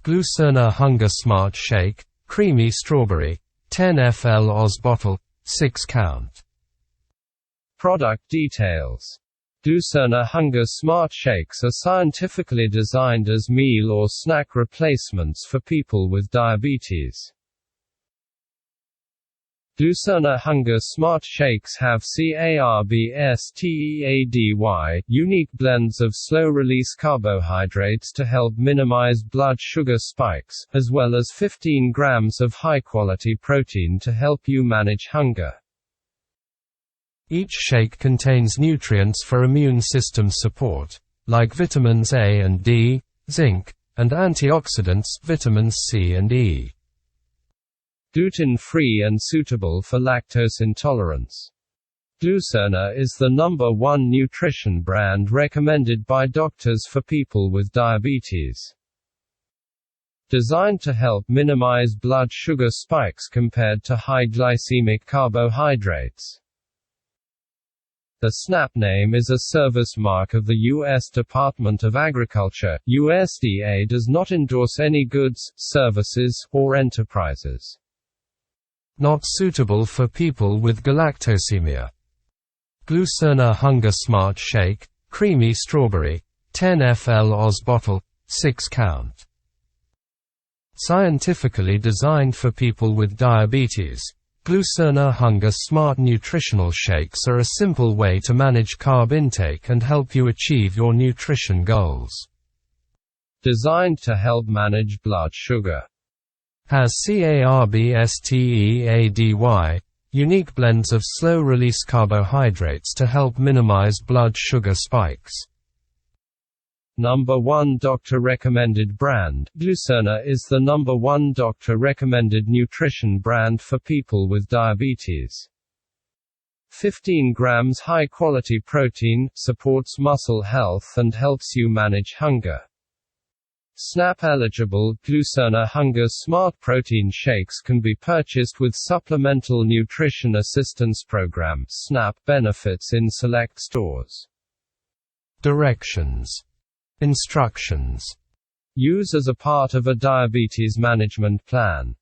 Glucerna Hunger Smart Shake, Creamy Strawberry, 10 FL Oz bottle, 6 count. Product details. Glucerna Hunger Smart Shakes are scientifically designed as meal or snack replacements for people with diabetes. Glucerna Hunger Smart Shakes have CARBSTEADY, unique blends of slow-release carbohydrates to help minimize blood sugar spikes, as well as 15 grams of high-quality protein to help you manage hunger. Each shake contains nutrients for immune system support, like vitamins A and D, zinc, and antioxidants, vitamins C and E. Gluten-free and suitable for lactose intolerance. Glucerna is the #1 nutrition brand recommended by doctors for people with diabetes. Designed to help minimize blood sugar spikes compared to high-glycemic carbohydrates. The SNAP name is a service mark of the U.S. Department of Agriculture. USDA does not endorse any goods, services, or enterprises. Not suitable for people with galactosemia. Glucerna Hunger Smart Shake, Creamy Strawberry, 10 FL Oz bottle, 6 count. Scientifically designed for people with diabetes, Glucerna Hunger Smart nutritional shakes are a simple way to manage carb intake and help you achieve your nutrition goals. Designed to help manage blood sugar. Has CARBSTEADY, unique blends of slow-release carbohydrates to help minimize blood sugar spikes. #1 doctor-recommended brand. Glucerna is the #1 doctor-recommended nutrition brand for people with diabetes. 15 grams high-quality protein, supports muscle health and helps you manage hunger. SNAP-eligible, Glucerna Hunger Smart Protein Shakes can be purchased with Supplemental Nutrition Assistance Program (SNAP) benefits in select stores. Directions. Instructions. Use as a part of a diabetes management plan.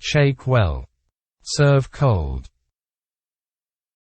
Shake well. Serve cold.